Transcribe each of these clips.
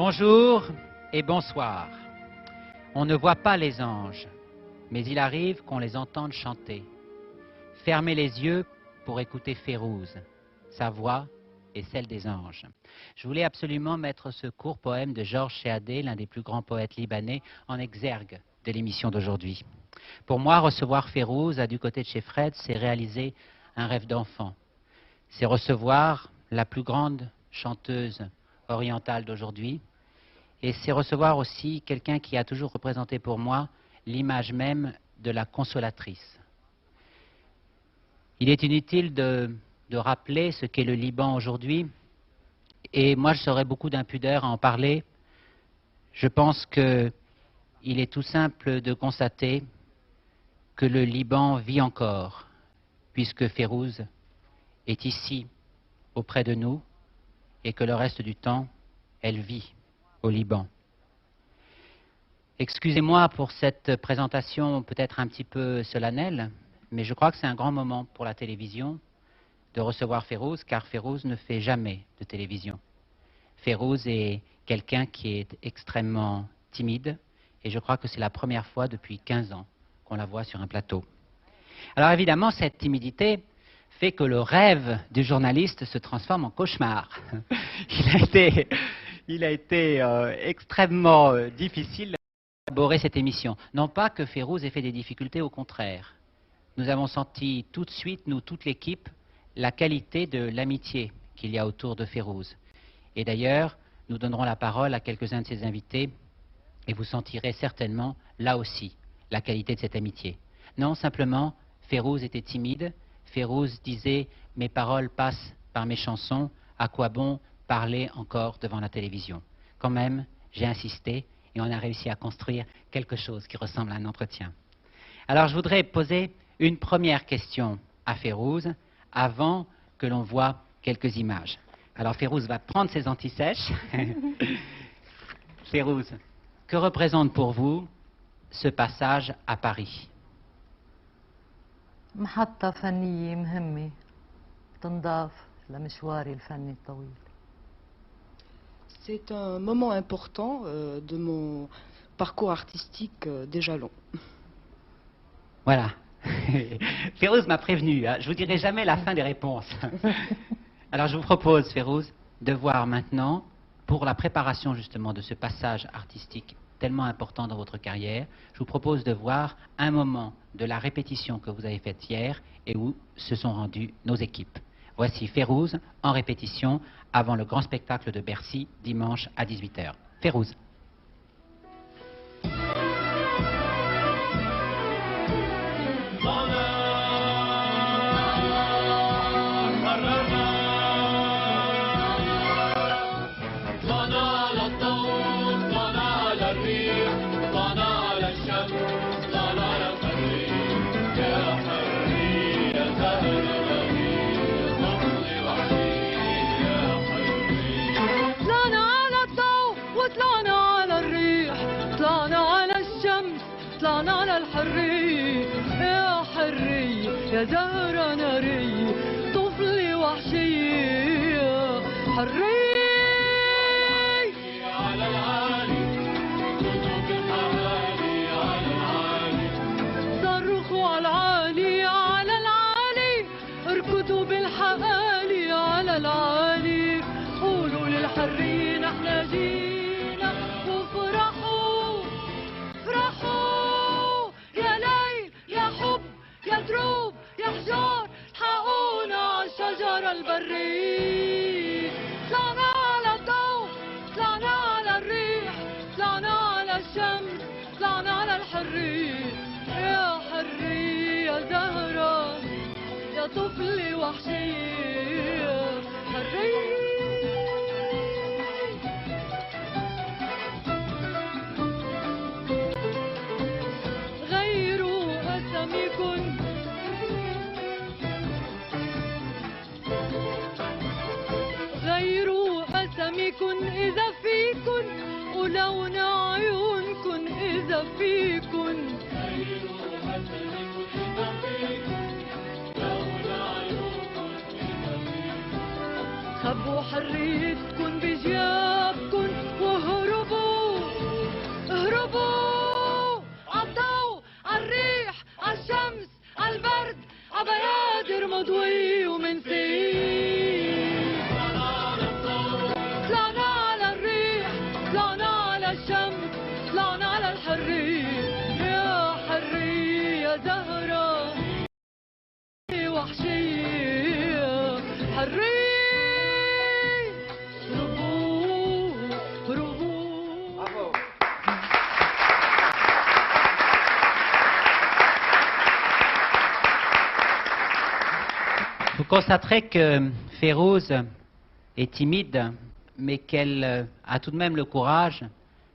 Bonjour et bonsoir. On ne voit pas les anges, mais il arrive qu'on les entende chanter. Fermez les yeux pour écouter Férouz, sa voix et celle des anges. Je voulais absolument mettre ce court poème de Georges Chehadé, l'un des plus grands poètes libanais, en exergue de l'émission d'aujourd'hui. Pour moi, recevoir Férouz à Du côté de chez Fred, c'est réaliser un rêve d'enfant. C'est recevoir la plus grande chanteuse orientale d'aujourd'hui, et c'est recevoir aussi quelqu'un qui a toujours représenté pour moi l'image même de la consolatrice. Il est inutile de rappeler ce qu'est le Liban aujourd'hui, et moi je serais beaucoup d'impudeur à en parler. Je pense qu'il est tout simple de constater que le Liban vit encore, puisque Férouz est ici, auprès de nous, et que le reste du temps, elle vit au Liban. Excusez-moi pour cette présentation peut-être un petit peu solennelle, mais je crois que c'est un grand moment pour la télévision de recevoir Férouz, car Férouz ne fait jamais de télévision. Férouz est quelqu'un qui est extrêmement timide, et je crois que c'est la première fois depuis 15 ans qu'on la voit sur un plateau. Alors évidemment, cette timidité fait que le rêve du journaliste se transforme en cauchemar. Il a été extrêmement difficile d'élaborer cette émission. Non pas que Férouz ait fait des difficultés, au contraire. Nous avons senti tout de suite, nous, toute l'équipe, la qualité de l'amitié qu'il y a autour de Férouz. Et d'ailleurs, nous donnerons la parole à quelques-uns de ses invités, et vous sentirez certainement, là aussi, la qualité de cette amitié. Non, simplement, Férouz était timide. Férouz disait « Mes paroles passent par mes chansons, à quoi bon parler encore devant la télévision ?» Quand même, j'ai insisté et on a réussi à construire quelque chose qui ressemble à un entretien. Alors, je voudrais poser une première question à Férouz avant que l'on voie quelques images. Alors, Férouz va prendre ses antisèches. Férouz, que représente pour vous ce passage à Paris? محطة فنية مهمة تنضاف لمشواري الفني الطويل. C'est un moment important de mon parcours artistique déjà long. Voilà. Férouz m'a prévenu, hein. Je ne vous dirai jamais la fin des réponses. Alors je vous propose, Férouz, de voir maintenant, pour la préparation justement de ce passage artistique tellement important dans votre carrière, je vous propose de voir un moment de la répétition que vous avez faite hier et où se sont rendues nos équipes. Voici Férouz en répétition avant le grand spectacle de Bercy dimanche à 18h. Férouz. طلعنا على الحرية يا حرية يا زهرة نارية طفلة وحشية حرية على العالي كتب الحوالي على العالي صرخوا على العالي على العالي اركضوا بالحقالي على العالي قولوا للحرية نحن جينا وفرحوا فرحوا يا دروب يا حجار الحقونا على الشجرة البرية طلعنا على الضوء طلعنا على الريح طلعنا على الشمس طلعنا على الحرية يا حرية يا زهرة يا طفلة وحشية حرية غيروا أساميكن إذا فيكن ولون عيونكن إذا فيكن غيروا أساميكن إذا فيكن لون عيونكن إذا فيكن خبوا حريتكن بجيابكن وهو عبيادر مضوي ومنسيه طلعنا على الريح طلعنا على الشمس طلعنا على الحرية يا حرية يا زهرة وحشية حرية Vous constaterez que Férouz est timide, mais qu'elle a tout de même le courage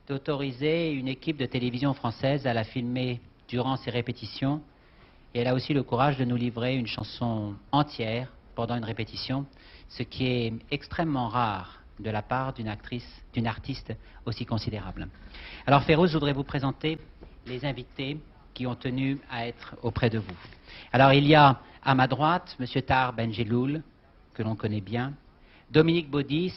d'autoriser une équipe de télévision française à la filmer durant ses répétitions. Et elle a aussi le courage de nous livrer une chanson entière pendant une répétition, ce qui est extrêmement rare de la part d'une artiste aussi considérable. Alors Férouz, je voudrais vous présenter les invités qui ont tenu à être auprès de vous. Alors il y a à ma droite M. Tahar Benjeloul, que l'on connaît bien, Dominique Baudis,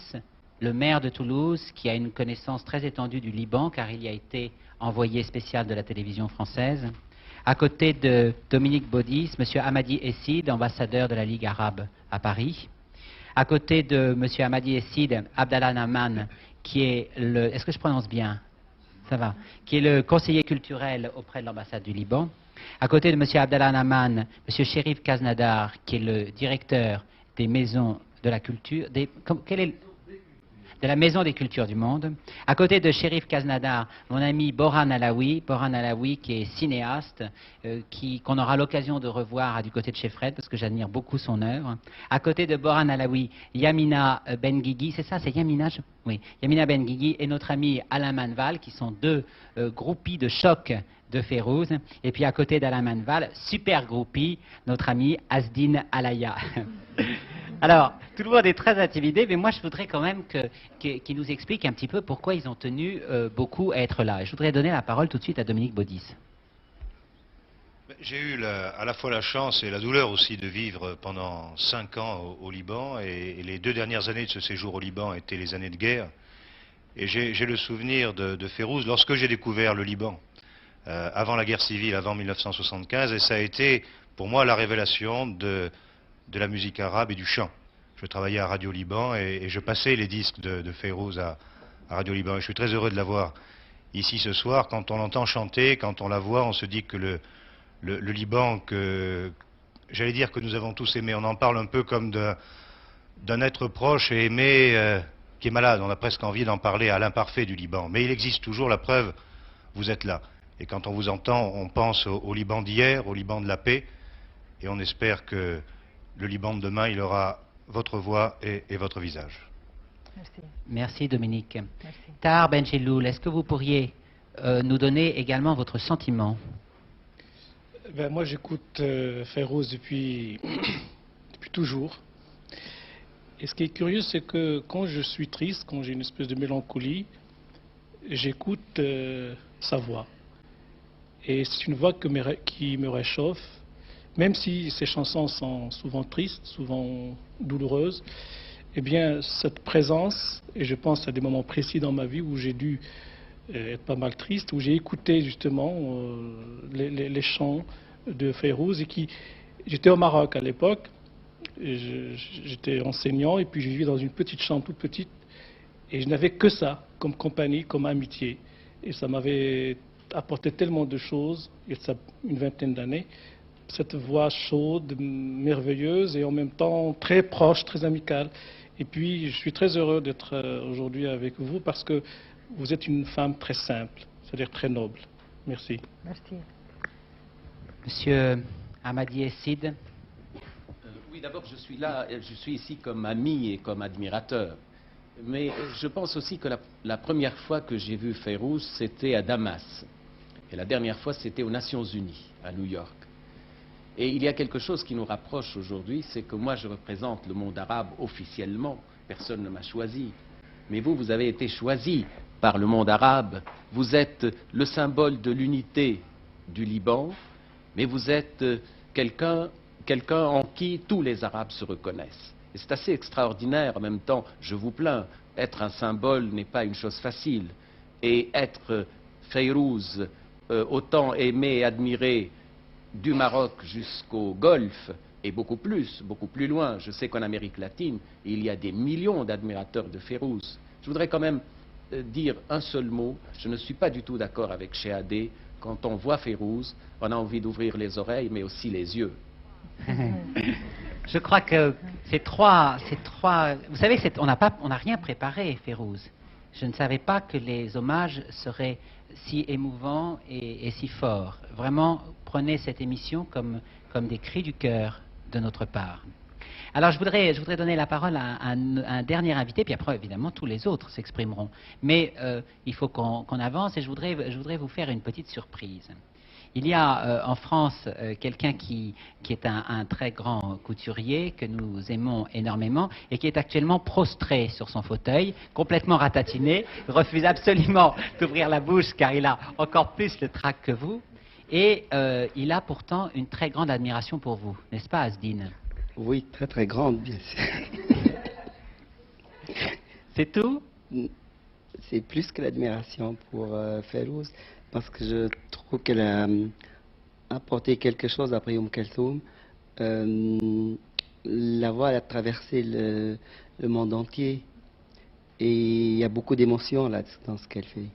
le maire de Toulouse, qui a une connaissance très étendue du Liban, car il y a été envoyé spécial de la télévision française. À côté de Dominique Baudis, M. Hamadi Essid, ambassadeur de la Ligue arabe à Paris. À côté de M. Hamadi Essid, Abdallah Naman, qui est le... Est-ce que je prononce bien? Ça va. Qui est le conseiller culturel auprès de l'ambassade du Liban. À côté de M. Abdallah Naman, M. Chérif Kaznadar, qui est le directeur des maisons de la culture, de la Maison des Cultures du Monde. À côté de Chérif Kaznadar, mon ami Borhan Alaoui qui est cinéaste, qu'on aura l'occasion de revoir du côté de chez Fred, parce que j'admire beaucoup son œuvre. À côté de Borhan Alaoui, Yamina Benguigui, c'est ça, c'est Yamina Oui, Yamina Benguigui et notre ami Alain Manval, qui sont deux groupies de choc de Férouz. Et puis à côté d'Alain Manval, super groupie, notre ami Asdine Alaya. Alors, tout le monde est très intimidé, mais moi je voudrais quand même qu'ils nous expliquent un petit peu pourquoi ils ont tenu beaucoup à être là. Je voudrais donner la parole tout de suite à Dominique Baudis. J'ai eu à la fois la chance et la douleur aussi de vivre pendant 5 ans au Liban, et les 2 dernières années de ce séjour au Liban étaient les années de guerre. Et j'ai le souvenir de Férouz lorsque j'ai découvert le Liban, avant la guerre civile, avant 1975, et ça a été pour moi la révélation de la musique arabe et du chant. Je travaillais à Radio Liban et je passais les disques de Férouz à Radio Liban. Et je suis très heureux de la voir ici ce soir. Quand on l'entend chanter, quand on la voit, on se dit que le Liban, j'allais dire que nous avons tous aimé, on en parle un peu comme d'un être proche et aimé qui est malade. On a presque envie d'en parler à l'imparfait du Liban. Mais il existe toujours, la preuve, vous êtes là. Et quand on vous entend, on pense au Liban d'hier, au Liban de la paix, et on espère que le Liban de demain, il aura votre voix et votre visage. Merci. Merci Dominique. Merci. Tahar Benjeloul, est-ce que vous pourriez nous donner également votre sentiment? Moi j'écoute Férouz depuis toujours. Et ce qui est curieux, c'est que quand je suis triste, quand j'ai une espèce de mélancolie, j'écoute sa voix. Et c'est une voix qui me réchauffe. Même si ces chansons sont souvent tristes, souvent douloureuses, eh bien, cette présence, et je pense à des moments précis dans ma vie où j'ai dû être pas mal triste, où j'ai écouté justement les chants de Férouz, j'étais au Maroc à l'époque, j'étais enseignant, et puis je vivais dans une petite chambre toute petite, et je n'avais que ça comme compagnie, comme amitié, et ça m'avait apporté tellement de choses, il y a une vingtaine d'années, cette voix chaude, merveilleuse et en même temps très proche, très amicale. Et puis je suis très heureux d'être aujourd'hui avec vous parce que vous êtes une femme très simple, c'est-à-dire très noble. Merci. Merci. Monsieur Hamadi Essid. Oui, d'abord je suis ici comme ami et comme admirateur. Mais je pense aussi que la première fois que j'ai vu Férouz, c'était à Damas. Et la dernière fois, c'était aux Nations Unies, à New York. Et il y a quelque chose qui nous rapproche aujourd'hui, c'est que moi je représente le monde arabe officiellement, personne ne m'a choisi. Mais vous avez été choisi par le monde arabe, vous êtes le symbole de l'unité du Liban, mais vous êtes quelqu'un en qui tous les Arabes se reconnaissent. Et c'est assez extraordinaire, en même temps, je vous plains, être un symbole n'est pas une chose facile. Et être Férouz, autant aimé et admiré du Maroc jusqu'au Golfe, et beaucoup plus loin. Je sais qu'en Amérique latine, il y a des millions d'admirateurs de Férouz. Je voudrais quand même dire un seul mot. Je ne suis pas du tout d'accord avec Chehadé. Quand on voit Férouz, on a envie d'ouvrir les oreilles, mais aussi les yeux. Je crois que ces trois, vous savez, on n'a rien préparé, Férouz. Je ne savais pas que les hommages seraient si émouvants et si forts. Vraiment, prenez cette émission comme des cris du cœur de notre part. Alors, je voudrais donner la parole à un dernier invité, puis après, évidemment, tous les autres s'exprimeront. Mais il faut qu'on avance, et je voudrais vous faire une petite surprise. Il y a en France quelqu'un qui est un très grand couturier que nous aimons énormément et qui est actuellement prostré sur son fauteuil, complètement ratatiné, refuse absolument d'ouvrir la bouche car il a encore plus le trac que vous. Et il a pourtant une très grande admiration pour vous, n'est-ce pas, Asdine? Oui, très très grande, bien sûr. C'est tout? C'est plus que l'admiration pour Férouz, parce que je trouve qu'elle a apporté quelque chose après Kelsoum. La voix elle a traversé le monde entier et il y a beaucoup d'émotions là dans ce qu'elle fait.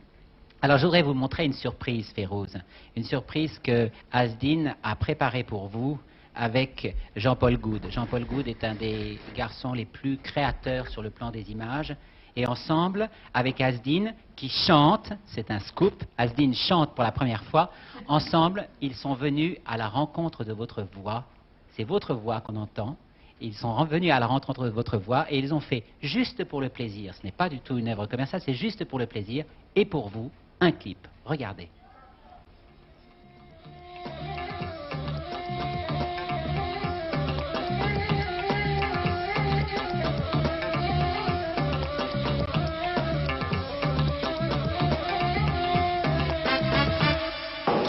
Alors, je voudrais vous montrer une surprise, Férouz. Une surprise que Asdine a préparée pour vous avec Jean-Paul Goude. Jean-Paul Goude est un des garçons les plus créateurs sur le plan des images. Et ensemble, avec Asdine, qui chante, c'est un scoop, Asdine chante pour la première fois, ensemble, ils sont venus à la rencontre de votre voix. C'est votre voix qu'on entend. Ils sont venus à la rencontre de votre voix et ils ont fait, juste pour le plaisir, ce n'est pas du tout une œuvre commerciale, c'est juste pour le plaisir, et pour vous, un clip. Regardez.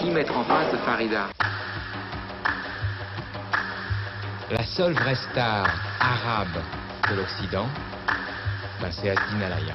Qui mettre en face de Farida? La seule vraie star arabe de l'Occident, c'est Asdine Alaya.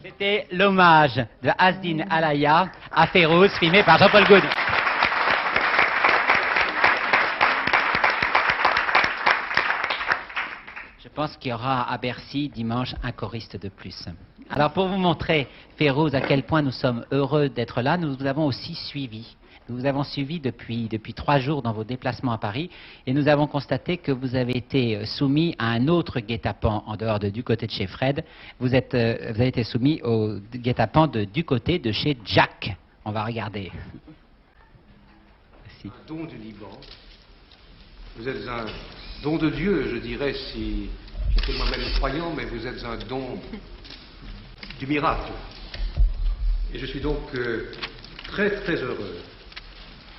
C'était l'hommage de Asdine Alaya à Férouz, filmé par Jean-Paul Goude. Je pense qu'il y aura à Bercy dimanche un choriste de plus. Alors pour vous montrer, Férouz, à quel point nous sommes heureux d'être là, nous vous avons aussi suivi. Nous vous avons suivi depuis 3 jours dans vos déplacements à Paris et nous avons constaté que vous avez été soumis à un autre guet-apens en dehors de Du côté de chez Fred. Vous avez été soumis au guet-apens de Du côté de chez Jack. On va regarder. Un don du Liban. Vous êtes un don de Dieu, je dirais, si j'étais moi-même croyant, mais vous êtes un don du miracle. Et je suis donc très très heureux,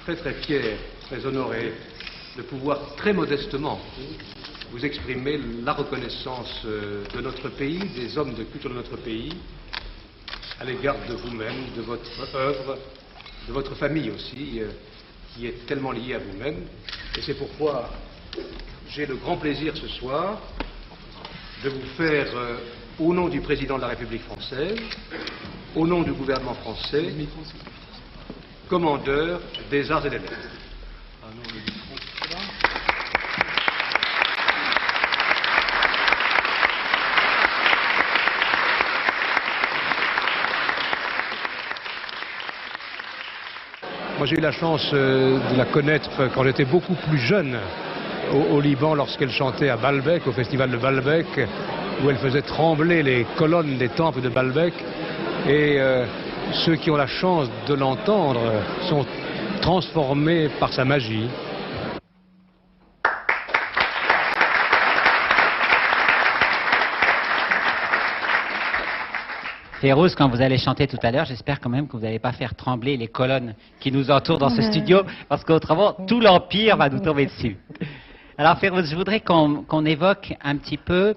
très très fier, très honoré de pouvoir très modestement vous exprimer la reconnaissance de notre pays, des hommes de culture de notre pays, à l'égard de vous-même, de votre œuvre, de votre famille aussi, qui est tellement liée à vous-même. Et c'est pourquoi j'ai le grand plaisir ce soir de vous faire, au nom du président de la République française, au nom du gouvernement français, commandeur des arts et des lettres. Moi, j'ai eu la chance de la connaître quand j'étais beaucoup plus jeune au Liban, lorsqu'elle chantait à Baalbek, au festival de Baalbek, où elle faisait trembler les colonnes des temples de Baalbek. Et ceux qui ont la chance de l'entendre sont transformés par sa magie. Férouz, quand vous allez chanter tout à l'heure, j'espère quand même que vous n'allez pas faire trembler les colonnes qui nous entourent dans ce studio, parce qu'autrement, tout l'Empire va nous tomber dessus. Alors Férouz, je voudrais qu'on évoque un petit peu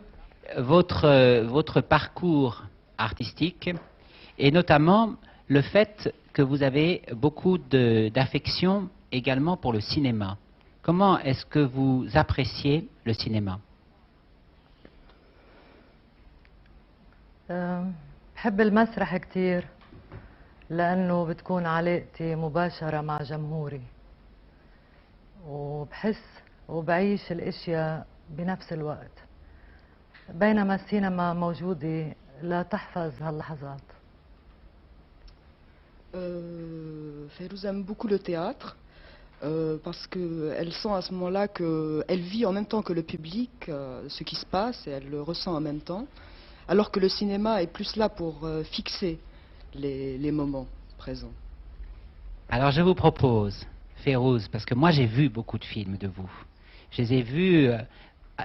votre parcours artistique, et notamment le fait que vous avez beaucoup d'affection également pour le cinéma. Comment est-ce que vous appréciez le cinéma? بحب المسرح كتير لأنه بتكون علاقتي مباشرة مع جمهوري وبحس وبعيش الأشياء بنفس الوقت بينما السينما موجودة لا تحفظ هاللحظات. Férouz aime beaucoup le théâtre parce qu'elle sent à ce moment-là qu'elle vit en même temps que le public ce qui se passe et elle le ressent en même temps. Alors que le cinéma est plus là pour fixer les moments présents. Alors je vous propose, Férouz, parce que moi j'ai vu beaucoup de films de vous. Je les ai vus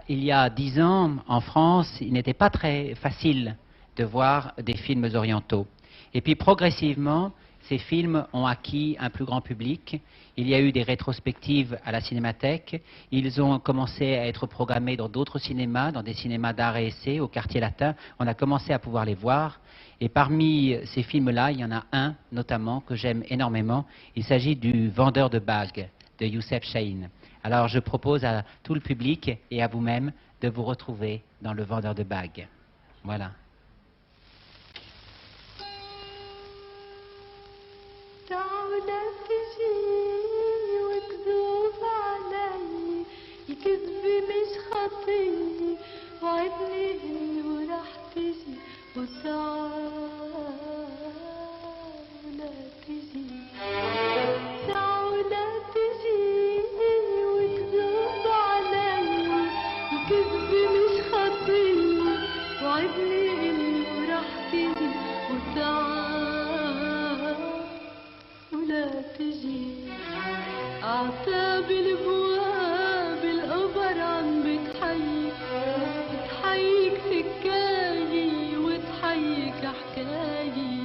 il y a 10 ans en France, il n'était pas très facile de voir des films orientaux. Et puis progressivement, ces films ont acquis un plus grand public. Il y a eu des rétrospectives à la Cinémathèque. Ils ont commencé à être programmés dans d'autres cinémas, dans des cinémas d'art et essai, au Quartier Latin. On a commencé à pouvoir les voir. Et parmi ces films-là, il y en a un notamment que j'aime énormément. Il s'agit du Vendeur de bagues de Youssef Chahine. Alors je propose à tout le public et à vous-même de vous retrouver dans le Vendeur de bagues. Voilà. كذبي مش خطية وعدني انه رح تجي وتعالى تجي تعالى تجي وتذوب علي كذبي مش خطية وعدني انه رح تجي وتعالى تجي اعتاب البواب القبر عم بتحيك بتحيك سكايي وتحيك حكايي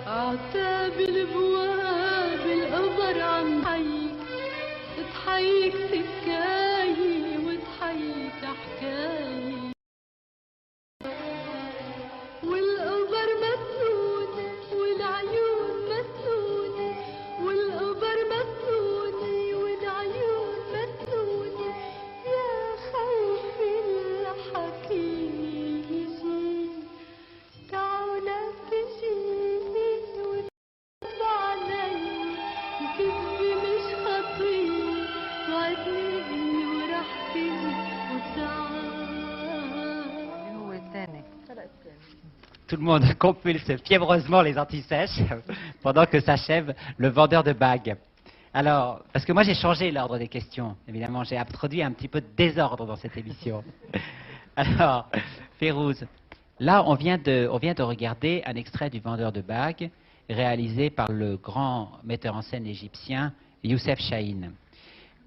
اعتاب البواب القبر عم بتحيك بتحيك سكايي وتحيك حكايي والقبر مسنونة والعيون مسنونة والقبر مسنونة والعيون مسنونة يا خيفي الحكيني يجي تعالى تجيني وتذوب علي وكذبي مش خطية وعدني انه رح تجي وتعالى هو الثاني. Tout le monde compulse fiévreusement les antisèches pendant que s'achève le vendeur de bagues. Alors, parce que moi j'ai changé l'ordre des questions, évidemment, j'ai introduit un petit peu de désordre dans cette émission. Alors, Férouz, là on vient de regarder un extrait du vendeur de bagues réalisé par le grand metteur en scène égyptien Youssef Chahine.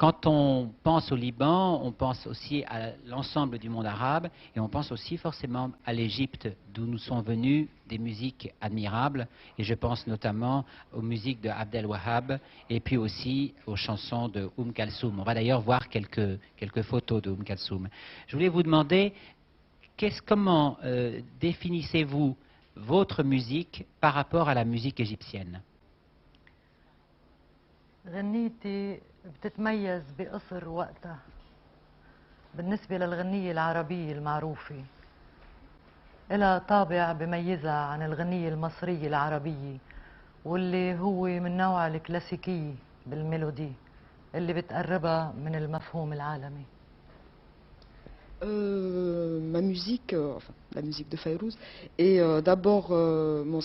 Quand on pense au Liban, on pense aussi à l'ensemble du monde arabe et on pense aussi forcément à l'Égypte d'où nous sont venues des musiques admirables et je pense notamment aux musiques de Abdel Wahab et puis aussi aux chansons de Kalsoum. On va d'ailleurs voir quelques photos de Kalsoum. Je voulais vous demander comment définissez-vous votre musique par rapport à la musique égyptienne? غنيتي بتتميز بقصر وقتها بالنسبة للغنية العربية المعروفة إلها طابع بميزها عن الغنية المصرية العربية واللي هو من نوع الكلاسيكي بالميلودي اللي بتقربها من المفهوم العالمي. Ma musique, enfin la musique de Fayrouz, et d'abord,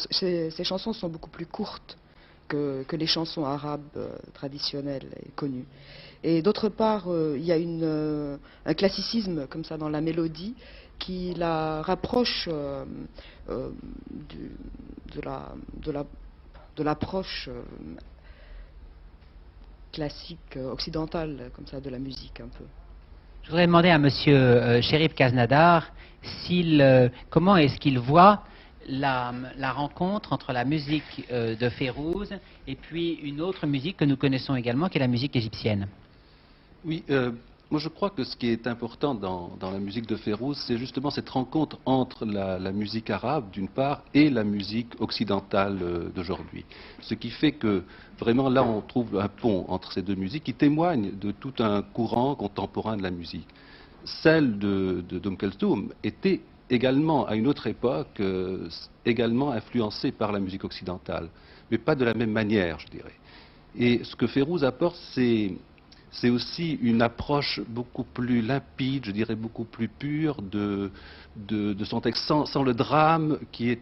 ces chansons sont beaucoup plus courtes que les chansons arabes traditionnelles et connues. Et d'autre part, il y a un classicisme comme ça dans la mélodie qui la rapproche de l'approche classique occidentale comme ça de la musique un peu. Je voudrais demander à Monsieur Cherif Kaznadar comment est-ce qu'il voit la rencontre entre la musique de Fayrouz et puis une autre musique que nous connaissons également, qui est la musique égyptienne. Oui, moi je crois que ce qui est important dans la musique de Fayrouz, c'est justement cette rencontre entre la musique arabe d'une part et la musique occidentale d'aujourd'hui. Ce qui fait que vraiment là on trouve un pont entre ces deux musiques qui témoigne de tout un courant contemporain de la musique. Celle de Keltoum était également à une autre époque également influencée par la musique occidentale, mais pas de la même manière, je dirais. Et ce que Fayrouz apporte, c'est aussi une approche beaucoup plus limpide, je dirais beaucoup plus pure de son texte, sans le drame qui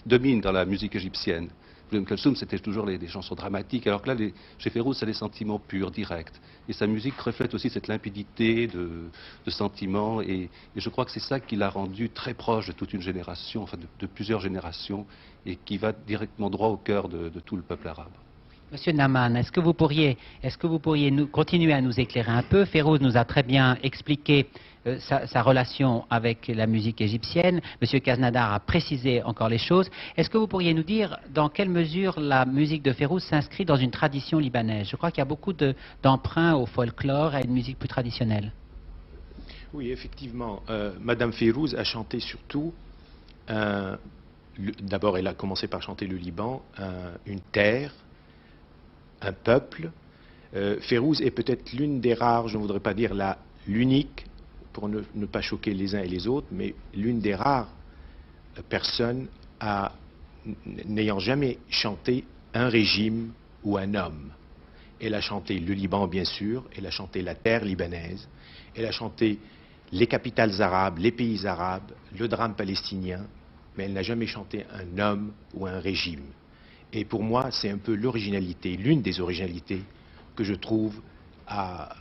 domine dans la musique égyptienne. Keltoum, c'était toujours des chansons dramatiques, alors que là, chez Fayrouz, c'est des sentiments purs, directs. Et sa musique reflète aussi cette limpidité de sentiments, et je crois que c'est ça qui l'a rendu très proche de toute une génération, enfin de plusieurs générations, et qui va directement droit au cœur de tout le peuple arabe. Monsieur Naman, est-ce que vous pourriez continuer à nous éclairer un peu? Fayrouz nous a très bien expliqué sa relation avec la musique égyptienne. Monsieur Kaznadar a précisé encore les choses. Est-ce que vous pourriez nous dire dans quelle mesure la musique de Fayrouz s'inscrit dans une tradition libanaise? Je crois qu'il y a beaucoup d'emprunts au folklore, à une musique plus traditionnelle. Oui, effectivement. Madame Fayrouz a chanté surtout, d'abord elle a commencé par chanter le Liban, une terre, un peuple. Fayrouz est peut-être l'une des rares, je ne voudrais pas dire l'unique, pour ne pas choquer les uns et les autres, mais l'une des rares personnes n'ayant jamais chanté un régime ou un homme. Elle a chanté le Liban, bien sûr, elle a chanté la terre libanaise, elle a chanté les capitales arabes, les pays arabes, le drame palestinien, mais elle n'a jamais chanté un homme ou un régime. Et pour moi, c'est un peu l'originalité, l'une des originalités que je trouve à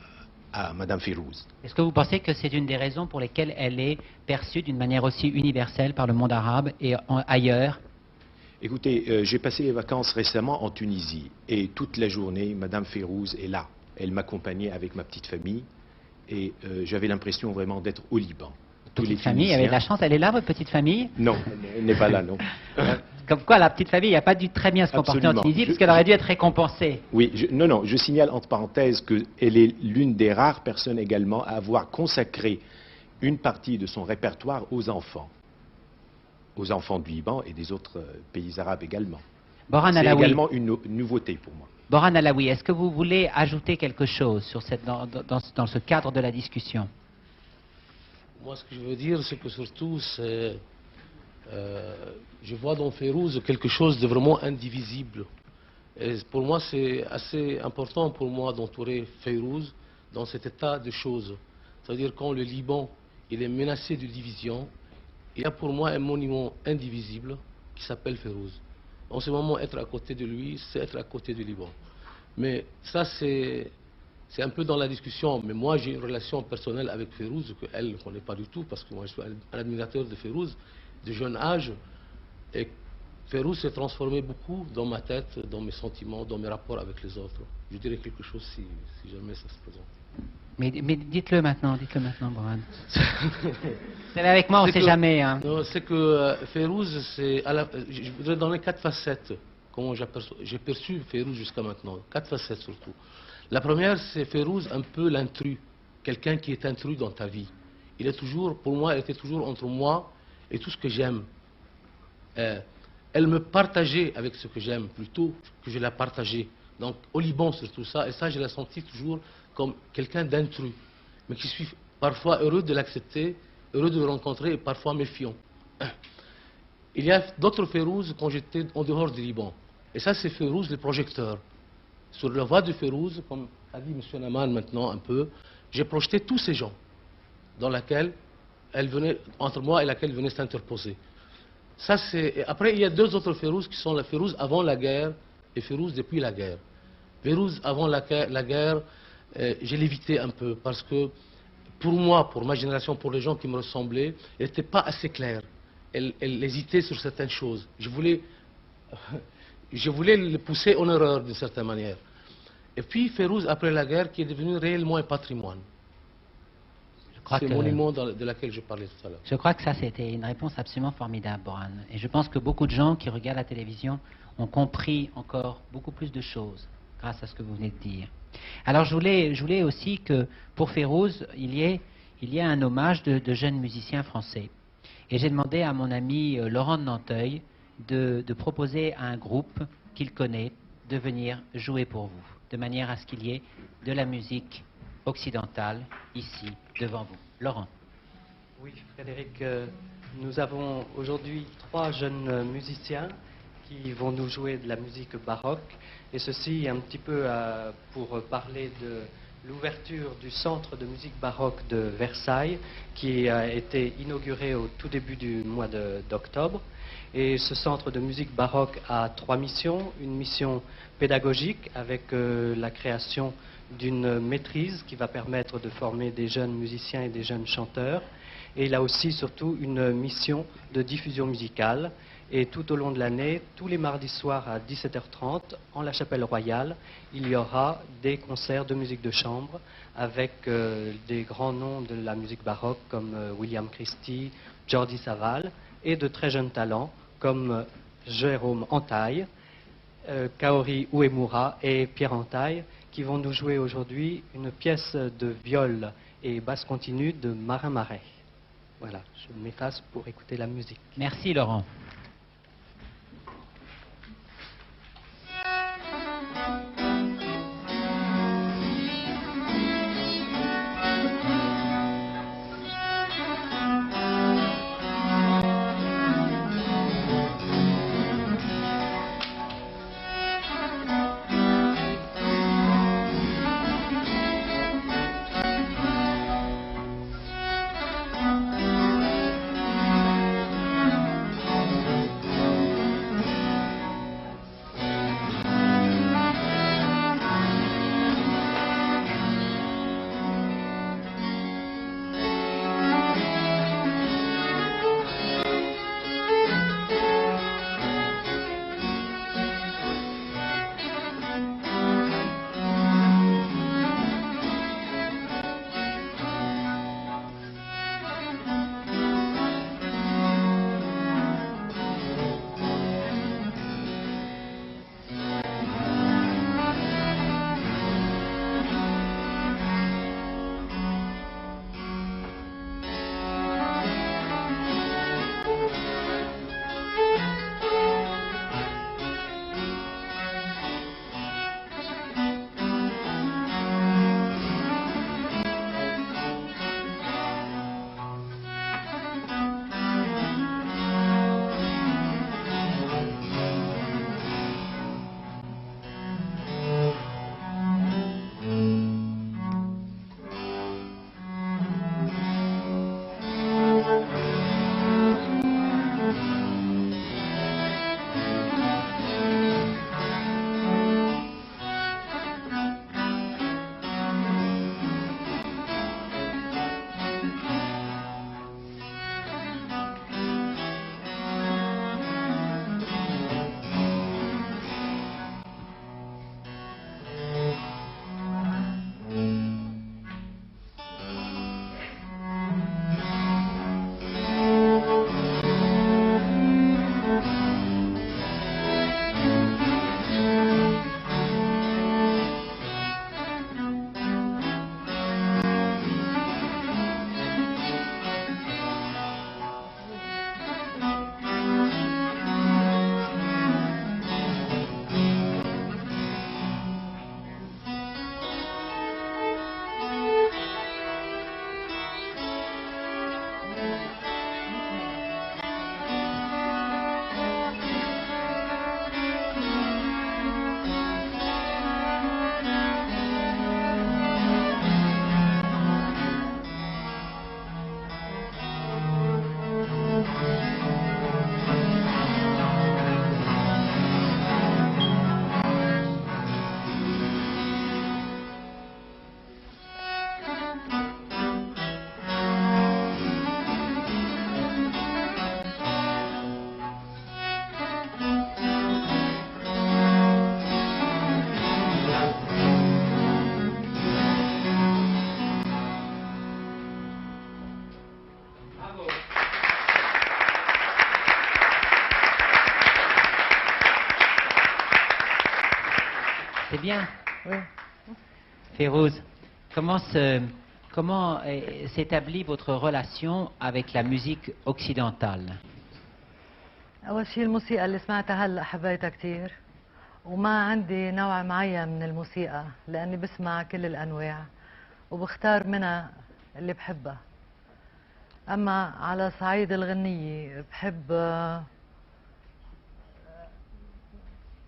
Madame Fayrouz. Est-ce que vous pensez que c'est une des raisons pour lesquelles elle est perçue d'une manière aussi universelle par le monde arabe et ailleurs? Écoutez, j'ai passé les vacances récemment en Tunisie et toute la journée, Madame Fayrouz est là. Elle m'accompagnait avec ma petite famille et j'avais l'impression vraiment d'être au Liban. Petite famille, avait de la chance, elle est là, votre petite famille? Non, elle n'est pas là, non. Comme quoi, la petite famille n'a pas dû très bien se comporter en Tunisie, parce qu'elle aurait dû être récompensée. Oui, non, je signale entre parenthèses qu'elle est l'une des rares personnes également à avoir consacré une partie de son répertoire aux enfants du Liban et des autres pays arabes également. Boran C'est Alaoui. également une nouveauté pour moi. Boran Alaoui, est-ce que vous voulez ajouter quelque chose sur dans ce cadre de la discussion? Moi, ce que je veux dire, c'est que surtout, je vois dans Fayrouz quelque chose de vraiment indivisible. Et pour moi, c'est assez important pour moi d'entourer Fayrouz dans cet état de choses. C'est-à-dire quand le Liban il est menacé de division, il y a pour moi un monument indivisible qui s'appelle Fayrouz. En ce moment, être à côté de lui, c'est être à côté du Liban. Mais ça, c'est un peu dans la discussion, mais moi j'ai une relation personnelle avec Fayrouz qu'elle ne connaît pas du tout, parce que moi je suis un admirateur de Fayrouz de jeune âge, et Fayrouz s'est transformé beaucoup dans ma tête, dans mes sentiments, dans mes rapports avec les autres. Je dirais quelque chose si jamais ça se présente. Mais dites-le maintenant, Boran. Vous savez, avec moi, on ne sait jamais. Hein. C'est que Fayrouz, je voudrais donner 4 facettes, comment j'ai perçu Fayrouz jusqu'à maintenant, 4 facettes surtout. La première, c'est Fayrouz, un peu l'intrus, quelqu'un qui est intrus dans ta vie. Il est toujours, pour moi, elle était toujours entre moi et tout ce que j'aime. Elle me partageait avec ce que j'aime, plutôt que je la partageais. Donc, au Liban, surtout ça, et ça, je l'ai senti toujours comme quelqu'un d'intrus, mais qui suis parfois heureux de l'accepter, heureux de le rencontrer, et parfois méfiant. Il y a d'autres Fayrouz quand j'étais en dehors du Liban. Et ça, c'est Fayrouz, le projecteur. Sur la voie de Fayrouz, comme a dit M. Naman maintenant un peu, j'ai projeté tous ces gens dans laquelle elle venait, entre moi et laquelle elle venait s'interposer. Ça, c'est... Après, il y a deux autres Férouz qui sont la Férouz avant la guerre et Férouz depuis la guerre. Férouz avant la guerre, je l'évitais un peu parce que pour moi, pour ma génération, pour les gens qui me ressemblaient, elle n'était pas assez claire. Elle hésitait sur certaines choses. Je voulais le pousser en erreur d'une certaine manière. Et puis Férouz après la guerre qui est devenu réellement un patrimoine. C'est le monument de laquelle je parlais tout à l'heure. Je crois que ça, c'était une réponse absolument formidable, Boran. Et je pense que beaucoup de gens qui regardent la télévision ont compris encore beaucoup plus de choses grâce à ce que vous venez de dire. Alors, je voulais aussi que, pour Férouz, il y ait un hommage de jeunes musiciens français. Et j'ai demandé à mon ami Laurent de Nanteuil de proposer à un groupe qu'il connaît de venir jouer pour vous, de manière à ce qu'il y ait de la musique occidentale ici, devant vous. Laurent. Oui, Frédéric, nous avons aujourd'hui 3 jeunes musiciens qui vont nous jouer de la musique baroque, et ceci un petit peu pour parler de l'ouverture du centre de musique baroque de Versailles, qui a été inauguré au tout début du mois d'octobre. Et ce centre de musique baroque a 3 missions. Une mission pédagogique avec la création d'une maîtrise qui va permettre de former des jeunes musiciens et des jeunes chanteurs. Et il a aussi surtout une mission de diffusion musicale. Et tout au long de l'année, tous les mardis soirs à 17h30, en la Chapelle Royale, il y aura des concerts de musique de chambre avec des grands noms de la musique baroque comme William Christie, Jordi Savall, et de très jeunes talents comme Jérôme Antaille, Kaori Uemura et Pierre Antaille, qui vont nous jouer aujourd'hui une pièce de viol et basse continue de Marin Marais. Voilà, je m'efface pour écouter la musique. Merci Laurent. bien. Oui. Férouz, comment s'établit votre relation avec la musique occidentale? أول شيء الموسيقى اللي سمعتها هلأ حبيتها كتير، وما عندي نوع معين من الموسيقى لأني بسمع كل الأنواع وبختار منها اللي بحبها. أما على صعيد الغنية بحب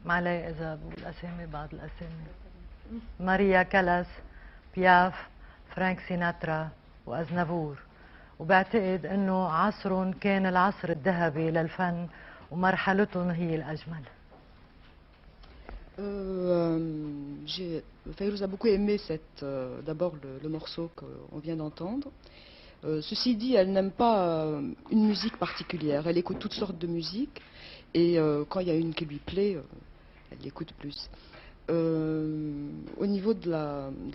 معلي إذا بقول أسامي بعض الأسامي، ماريا كالاس، بياف، فرانك سيناترا وأزنافور، وبعتقد أنه عصرهم كان العصر الذهبي للفن ومرحلتهم هي الأجمل. Fayrouz a beaucoup aimé d'abord le morceau qu'on vient d'entendre. Ceci dit, elle n'aime pas une musique particulière. Elle écoute toutes sortes de musiques et quand il y a une qui lui plaît, elle l'écoute plus. Au niveau de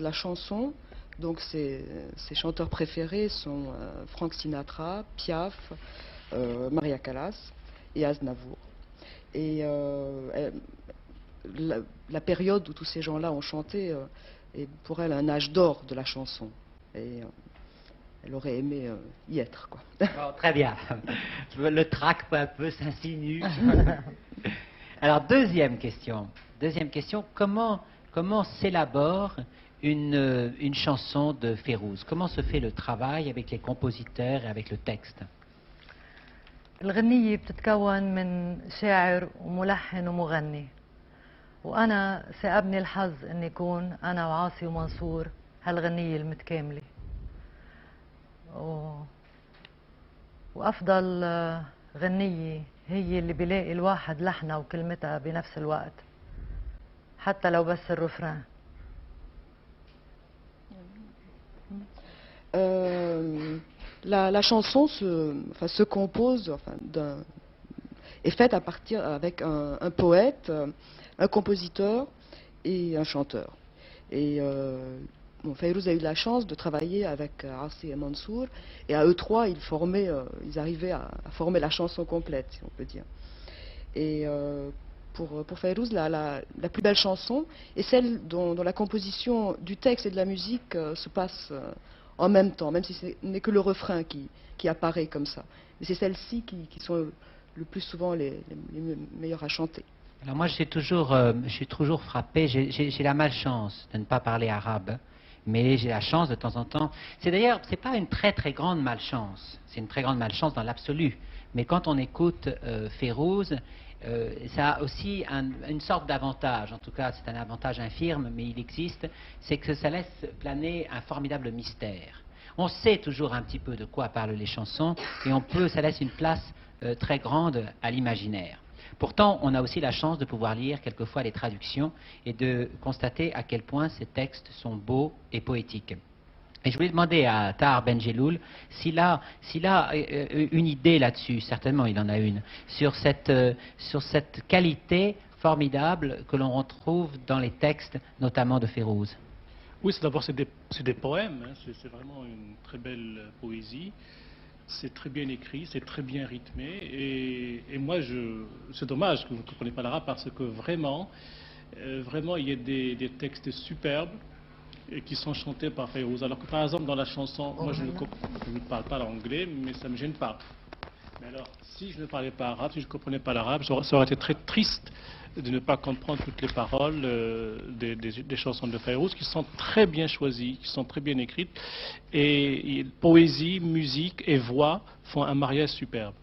la chanson, donc ses chanteurs préférés sont Frank Sinatra, Piaf, Maria Callas et Aznavour. Et la période où tous ces gens-là ont chanté est pour elle un âge d'or de la chanson. Et elle aurait aimé y être, quoi. Oh, très bien. Le trac peu à peu s'insinue. Alors, deuxième question. Comment s'élabore une chanson de Fayrouz? Comment se fait le travail avec les compositeurs et avec le texte? الغنية بتتكون من شاعر وملحن ومغني، وأنا سأبني الحظ أن يكون أنا وعاصي ومنصور هالغنية المتكاملة. وأفضل غنية هي اللي بيلاقي الواحد لحنها وكلمتها بنفس الوقت حتى لو بس الرفران. La chanson se compose, est faite à partir avec un poète, un compositeur et un chanteur. Et Fayrouz a eu la chance de travailler avec Aassi et Mansour, et à eux trois, ils arrivaient à former la chanson complète, si on peut dire. Et pour Fayrouz, la plus belle chanson est celle dont la composition du texte et de la musique se passe en même temps, même si ce n'est que le refrain qui apparaît comme ça. Mais c'est celles-ci qui sont le plus souvent les meilleures à chanter. Alors moi, je suis toujours frappé, j'ai la malchance de ne pas parler arabe, mais j'ai la chance de temps en temps. C'est pas une très très grande malchance, c'est une très grande malchance dans l'absolu. Mais quand on écoute Fayrouz, ça a aussi une sorte d'avantage, en tout cas c'est un avantage infirme, mais il existe, c'est que ça laisse planer un formidable mystère. On sait toujours un petit peu de quoi parlent les chansons, et ça laisse une place très grande à l'imaginaire. Pourtant, on a aussi la chance de pouvoir lire quelquefois les traductions et de constater à quel point ces textes sont beaux et poétiques. Et je voulais demander à Tahar Benjeloul s'il a une idée là-dessus, certainement il en a une, sur cette qualité formidable que l'on retrouve dans les textes, notamment de Fayrouz. Oui, d'abord c'est des poèmes, hein, c'est vraiment une très belle poésie. C'est très bien écrit, c'est très bien rythmé, et moi, c'est dommage que vous ne compreniez pas l'arabe parce que vraiment, il y a des textes superbes qui sont chantés par Fayrouz. Alors que par exemple dans la chanson, moi je ne parle pas l'anglais, mais ça ne me gêne pas. Mais alors, si je ne parlais pas arabe, si je ne comprenais pas l'arabe, ça aurait été très triste de ne pas comprendre toutes les paroles des chansons de Fayrouz, qui sont très bien choisies, qui sont très bien écrites, et poésie, musique et voix font un mariage superbe.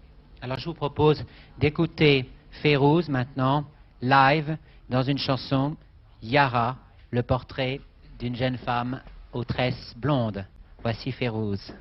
Alors je vous propose d'écouter Fayrouz maintenant, live, dans une chanson, Yara, le portrait d'une jeune femme aux tresses blondes. Voici Fayrouz.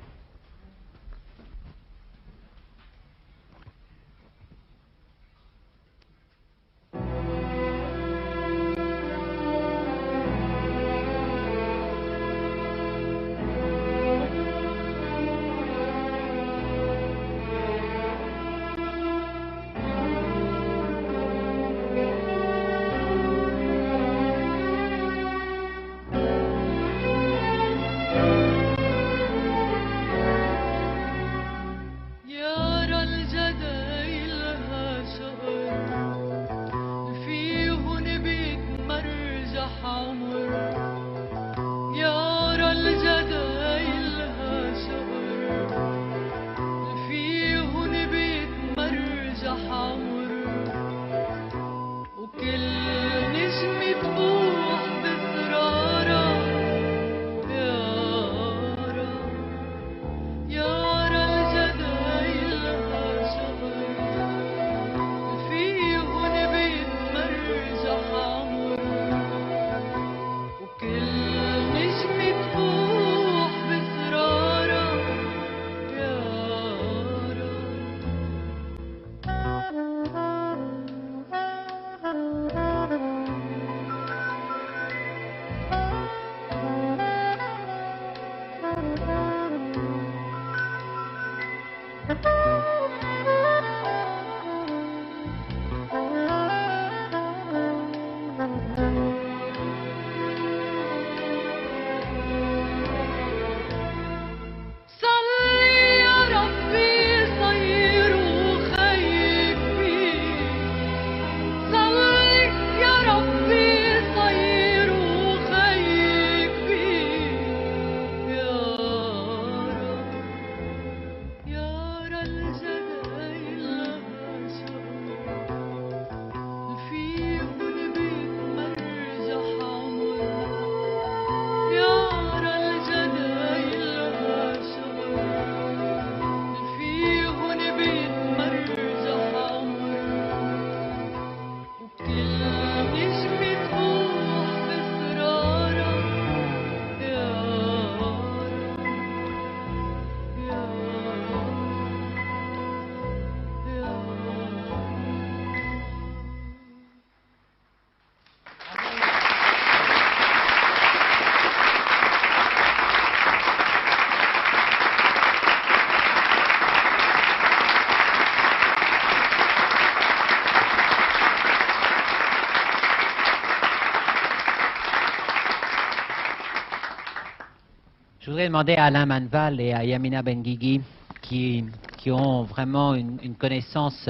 voudrais demander à Alain Manval et à Yamina Benguigui, qui ont vraiment une connaissance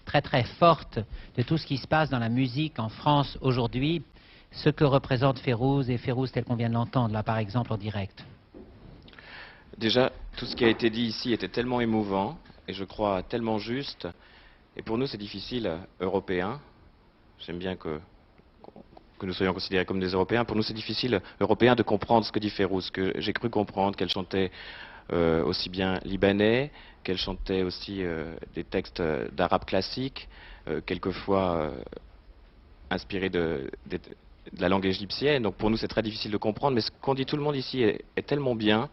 très très forte de tout ce qui se passe dans la musique en France aujourd'hui, ce que représente Fayrouz et Fayrouz tel qu'on vient de l'entendre là par exemple en direct. Déjà, tout ce qui a été dit ici était tellement émouvant et je crois tellement juste. Et pour nous, c'est difficile, Européens. J'aime bien que nous soyons considérés comme des Européens. Pour nous, c'est difficile, Européens, de comprendre ce que dit Fayrouz. Que j'ai cru comprendre qu'elle chantait aussi bien libanais, qu'elle chantait aussi des textes d'arabe classique, quelquefois inspirés de la langue égyptienne. Donc pour nous, c'est très difficile de comprendre. Mais ce qu'on dit tout le monde ici est tellement bien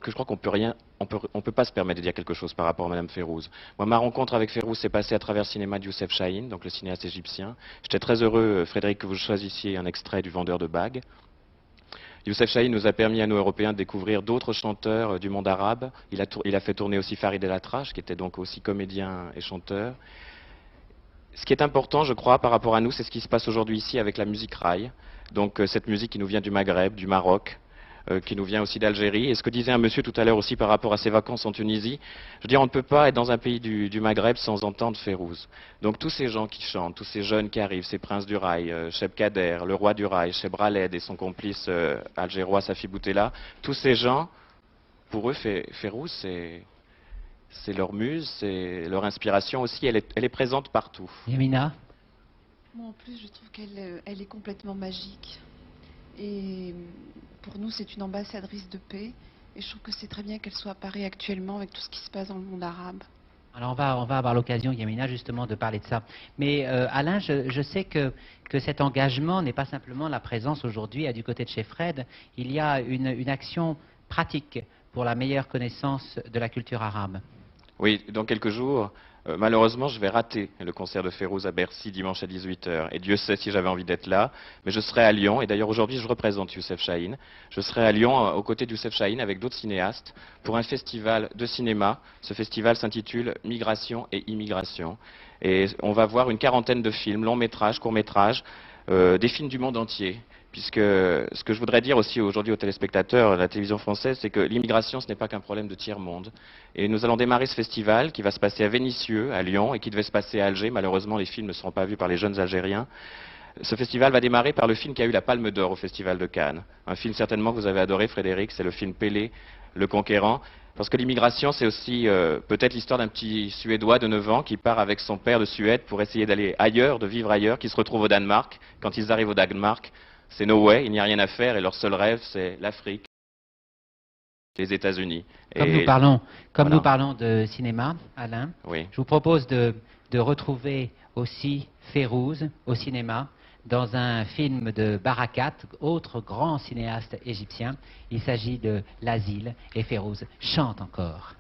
que je crois qu'on peut pas se permettre de dire quelque chose par rapport à Madame Fayrouz. Moi, ma rencontre avec Fayrouz s'est passée à travers le cinéma de Youssef Chahine, donc le cinéaste égyptien. J'étais très heureux, Frédéric, que vous choisissiez un extrait du Vendeur de bagues. Youssef Chahine nous a permis à nous, Européens, de découvrir d'autres chanteurs du monde arabe. Il a fait tourner aussi Farid El Atrache, qui était donc aussi comédien et chanteur. Ce qui est important, je crois, par rapport à nous, c'est ce qui se passe aujourd'hui ici avec la musique raï. Donc cette musique qui nous vient du Maghreb, du Maroc, qui nous vient aussi d'Algérie. Et ce que disait un monsieur tout à l'heure aussi par rapport à ses vacances en Tunisie, je veux dire, on ne peut pas être dans un pays du Maghreb sans entendre Fayrouz. Donc tous ces gens qui chantent, tous ces jeunes qui arrivent, ces princes du rail, Cheb Kader, le roi du rail, Cheb Raled et son complice algérois Safi Boutella, tous ces gens, pour eux, Fayrouz, c'est leur muse, c'est leur inspiration aussi, elle est présente partout. Yamina? Moi en plus, je trouve qu'elle est complètement magique. Et pour nous, c'est une ambassadrice de paix. Et je trouve que c'est très bien qu'elle soit à Paris actuellement avec tout ce qui se passe dans le monde arabe. Alors on va avoir l'occasion, Yamina, justement de parler de ça. Mais Alain, je sais que cet engagement n'est pas simplement la présence aujourd'hui du côté de chez Fred. Il y a une action pratique pour la meilleure connaissance de la culture arabe. Oui, dans quelques jours, malheureusement, je vais rater le concert de Fayrouz à Bercy dimanche à 18h. Et Dieu sait si j'avais envie d'être là. Mais je serai à Lyon. Et d'ailleurs, aujourd'hui, je représente Youssef Chahine. Je serai à Lyon aux côtés de Youssef Chahine avec d'autres cinéastes pour un festival de cinéma. Ce festival s'intitule Migration et Immigration. Et on va voir une quarantaine de films, longs métrages, courts métrages, des films du monde entier. Puisque ce que je voudrais dire aussi aujourd'hui aux téléspectateurs de la télévision française, c'est que l'immigration, ce n'est pas qu'un problème de tiers-monde. Et nous allons démarrer ce festival qui va se passer à Vénissieux, à Lyon, et qui devait se passer à Alger. Malheureusement, les films ne seront pas vus par les jeunes Algériens. Ce festival va démarrer par le film qui a eu la Palme d'Or au Festival de Cannes. Un film certainement que vous avez adoré, Frédéric, c'est le film Pélé, le Conquérant. Parce que l'immigration, c'est aussi peut-être l'histoire d'un petit Suédois de 9 ans qui part avec son père de Suède pour essayer d'aller ailleurs, de vivre ailleurs, qui se retrouve au Danemark. Quand ils arrivent au Danemark, c'est no way, il n'y a rien à faire et leur seul rêve, c'est l'Afrique, les États-Unis. Comme nous parlons de cinéma, Alain, oui. Je vous propose de retrouver aussi Fayrouz au cinéma dans un film de Barakat, autre grand cinéaste égyptien. Il s'agit de L'Asile et Fayrouz chante encore.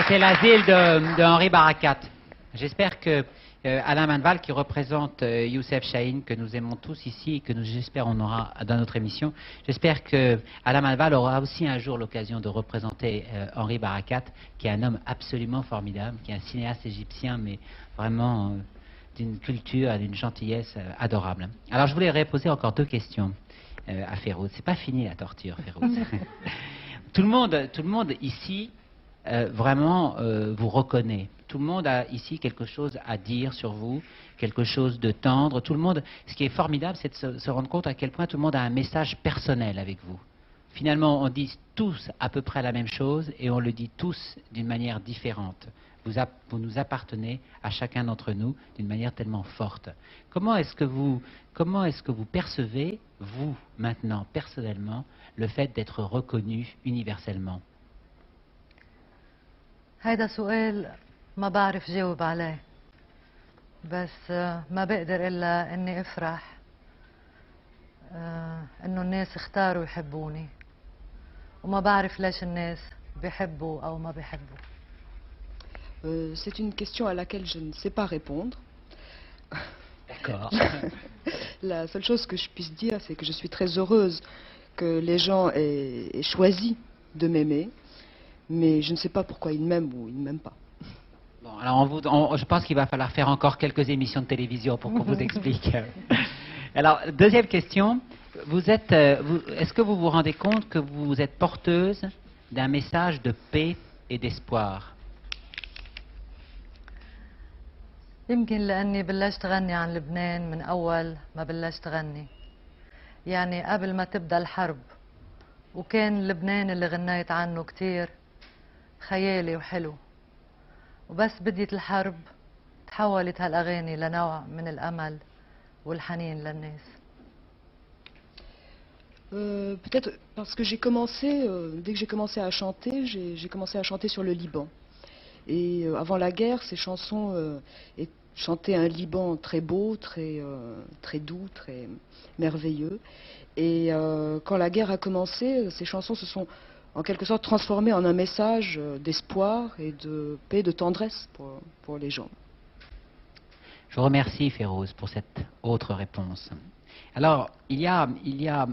c'est l'asile de Henri Barakat. J'espère que Alain Manval, qui représente Youssef Chahine, que nous aimons tous ici et que j'espère on aura dans notre émission, j'espère que Alain Manval aura aussi un jour l'occasion de représenter Henri Barakat, qui est un homme absolument formidable, qui est un cinéaste égyptien, mais vraiment d'une culture, d'une gentillesse adorable. Alors je voulais reposer encore 2 questions à Férouz. C'est pas fini la torture, Férouz. Tout le monde ici vraiment vous reconnaît. Tout le monde a ici quelque chose à dire sur vous, quelque chose de tendre. Tout le monde, ce qui est formidable, c'est de se rendre compte à quel point tout le monde a un message personnel avec vous. Finalement, on dit tous à peu près la même chose et on le dit tous d'une manière différente. Vous nous appartenez à chacun d'entre nous d'une manière tellement forte. Comment est-ce que vous percevez, vous, maintenant, personnellement, le fait d'être reconnu universellement? هيدا سؤال ما بعرف جاوب عليه بس ما بقدر إلا إني أفرح إنه الناس اختاروا يحبوني وما بعرف ليش الناس بيحبوا أو ما بيحبوا. C'est une question à laquelle je ne sais pas répondre. D'accord. La seule chose que je puisse dire, c'est que je suis très heureuse que les gens aient choisi de m'aimer, mais je ne sais pas pourquoi ils m'aiment ou ils ne m'aiment pas. Bon, alors je pense qu'il va falloir faire encore quelques émissions de télévision pour qu'on vous explique. Alors, deuxième question, est-ce que vous vous rendez compte que vous êtes porteuse d'un message de paix et d'espoir? يمكن لأني بلشت غني عن لبنان من أول ما بلشت غني يعني قبل ما تبدأ الحرب وكان لبنان اللي غنيت عنه كتير خيالي وحلو وبس بديت الحرب تحولت هالأغاني لنوع من الأمل والحنين للناس. Peut-être parce que j'ai commencé, dès que j'ai commencé à chanter, j'ai commencé à chanter sur le Liban. Et avant la guerre, ces chansons chantaient un Liban très beau, très doux, très merveilleux. Et quand la guerre a commencé, ces chansons se sont en quelque sorte transformées en un message d'espoir et de paix, de tendresse pour les gens. Je vous remercie, Férouz, pour cette autre réponse. Alors, il y a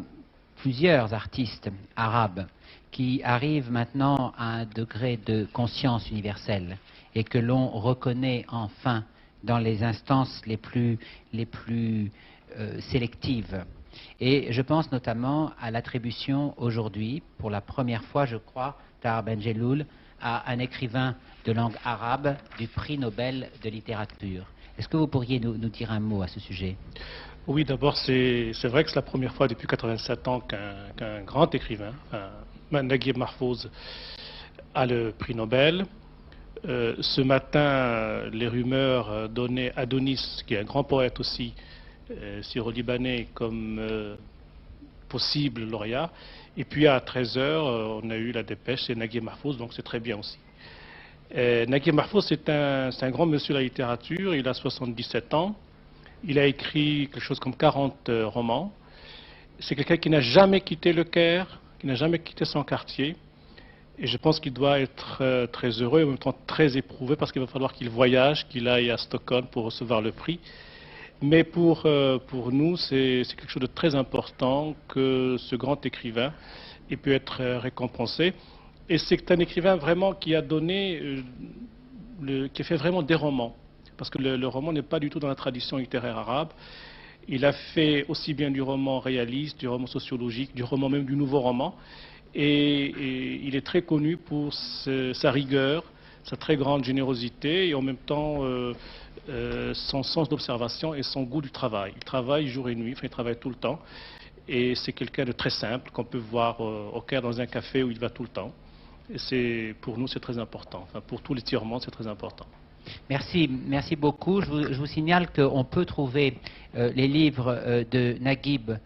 plusieurs artistes arabes qui arrivent maintenant à un degré de conscience universelle et que l'on reconnaît enfin dans les instances les plus sélectives. Et je pense notamment à l'attribution aujourd'hui, pour la première fois je crois, Tahar Ben-Jelloul, à un écrivain de langue arabe du prix Nobel de littérature. Est-ce que vous pourriez nous dire un mot à ce sujet? Oui, d'abord, c'est vrai que c'est la première fois depuis 87 ans qu'un grand écrivain, Naguib Mahfouz, a le prix Nobel. Ce matin, les rumeurs donnaient Adonis, qui est un grand poète aussi, syro-libanais, comme possible lauréat. Et puis à 13h, on a eu la dépêche, c'est Naguib Mahfouz, donc c'est très bien aussi. Naguib Mahfouz, c'est un grand monsieur de la littérature, il a 77 ans. Il a écrit quelque chose comme 40 romans. C'est quelqu'un qui n'a jamais quitté le Caire, qui n'a jamais quitté son quartier. Et je pense qu'il doit être très heureux et en même temps très éprouvé parce qu'il va falloir qu'il voyage, qu'il aille à Stockholm pour recevoir le prix. Mais pour nous, c'est quelque chose de très important que ce grand écrivain ait pu être récompensé. Et c'est un écrivain vraiment qui a donné, qui a fait vraiment des romans. Parce que le roman n'est pas du tout dans la tradition littéraire arabe. Il a fait aussi bien du roman réaliste, du roman sociologique, du roman même du nouveau roman. Et il est très connu pour sa rigueur, sa très grande générosité et en même temps son sens d'observation et son goût du travail. Il travaille jour et nuit, enfin il travaille tout le temps. Et c'est quelqu'un de très simple qu'on peut voir au Caire dans un café où il va tout le temps. Et pour nous c'est très important. Enfin, pour tous les tiers-mondes c'est très important. Merci beaucoup. Je vous signale qu'on peut trouver les livres de Naguib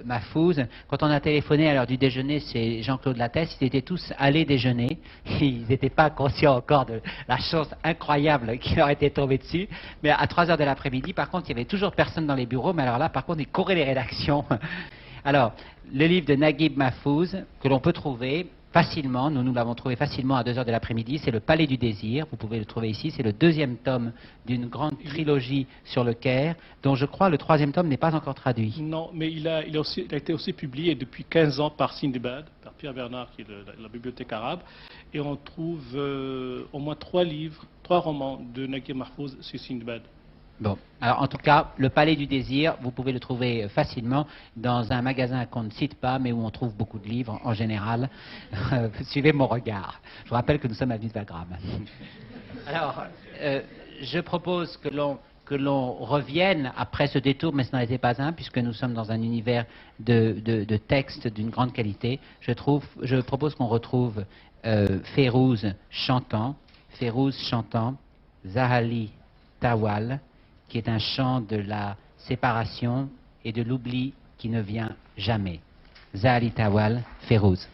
Mahfouz. Quand on a téléphoné à l'heure du déjeuner, c'est Jean-Claude Lattès, ils étaient tous allés déjeuner. Ils n'étaient pas conscients encore de la chance incroyable qui leur était tombée dessus. Mais à 3h de l'après-midi, par contre, il n'y avait toujours personne dans les bureaux. Mais alors là, par contre, ils couraient les rédactions. Alors, le livre de Naguib Mahfouz, que l'on peut trouver facilement, nous l'avons trouvé facilement à 2 heures de l'après-midi, c'est Le Palais du Désir, vous pouvez le trouver ici, c'est le 2e tome d'une grande trilogie sur le Caire, dont je crois le 3e tome n'est pas encore traduit. Non, mais il a été aussi publié depuis 15 ans par Sindbad, par Pierre Bernard, qui est la bibliothèque arabe, et on trouve au moins 3 romans de Naguib Mahfouz sur Sindbad. Bon, alors en tout cas, Le Palais du Désir, vous pouvez le trouver facilement dans un magasin qu'on ne cite pas, mais où on trouve beaucoup de livres en général. Suivez mon regard. Je vous rappelle que nous sommes à Mitzvagram. Alors, je propose que l'on revienne après ce détour, mais ce n'en était pas un, puisque nous sommes dans un univers de textes d'une grande qualité. Je propose qu'on retrouve Fayrouz chantant, Zahali Tawal, qui est un chant de la séparation et de l'oubli qui ne vient jamais. Zahali Tawal, Fayrouz.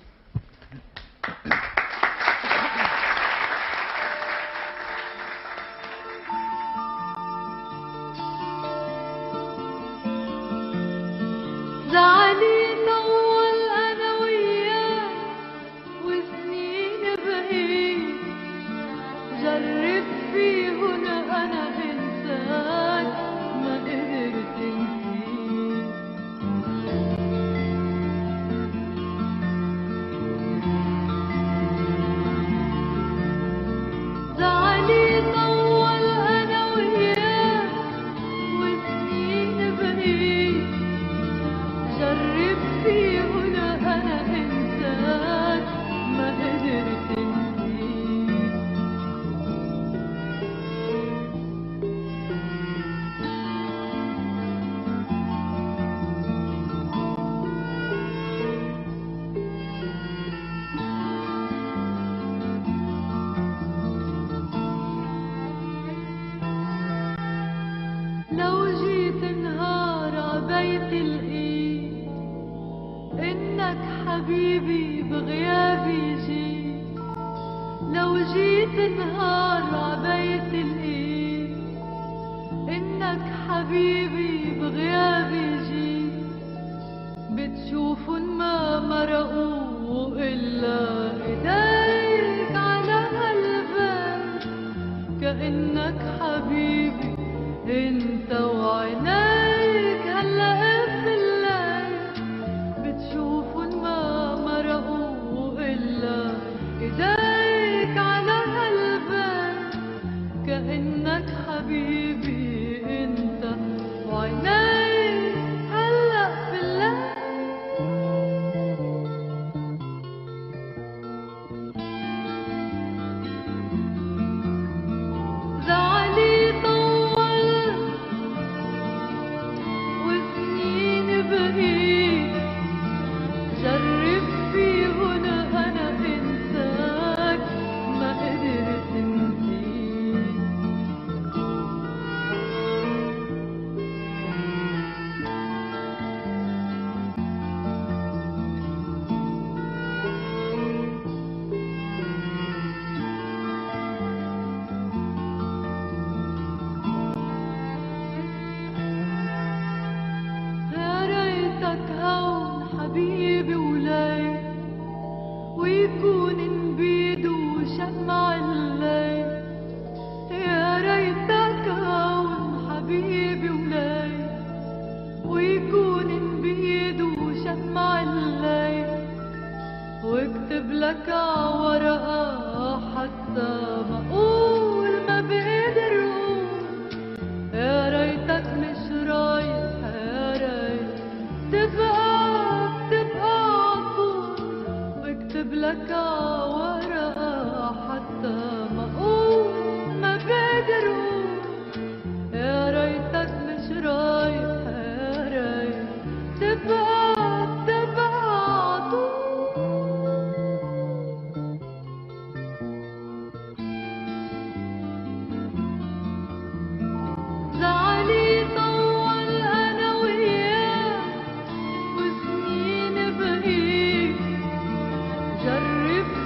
جرب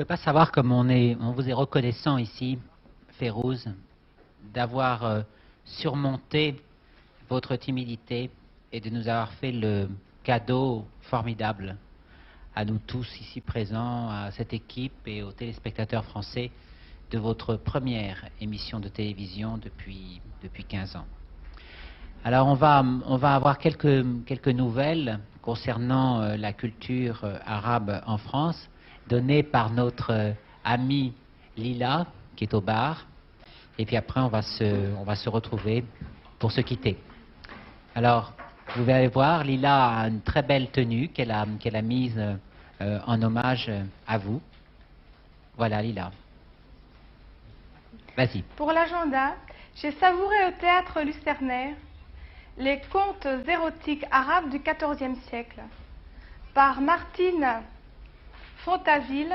pouvez pas savoir comme on vous est reconnaissant ici, Férouz, d'avoir surmonté votre timidité et de nous avoir fait le cadeau formidable à nous tous ici présents, à cette équipe et aux téléspectateurs français de votre première émission de télévision depuis 15 ans. Alors on va avoir quelques nouvelles concernant la culture arabe en France, données par notre amie Lila, qui est au bar, et puis après on va se retrouver pour se quitter. Alors, vous allez voir, Lila a une très belle tenue qu'elle a mise en hommage à vous. Voilà, Lila. Vas-y. Pour l'agenda, j'ai savouré au théâtre Lucernaire les contes érotiques arabes du XIVe siècle par Martine Fontaville.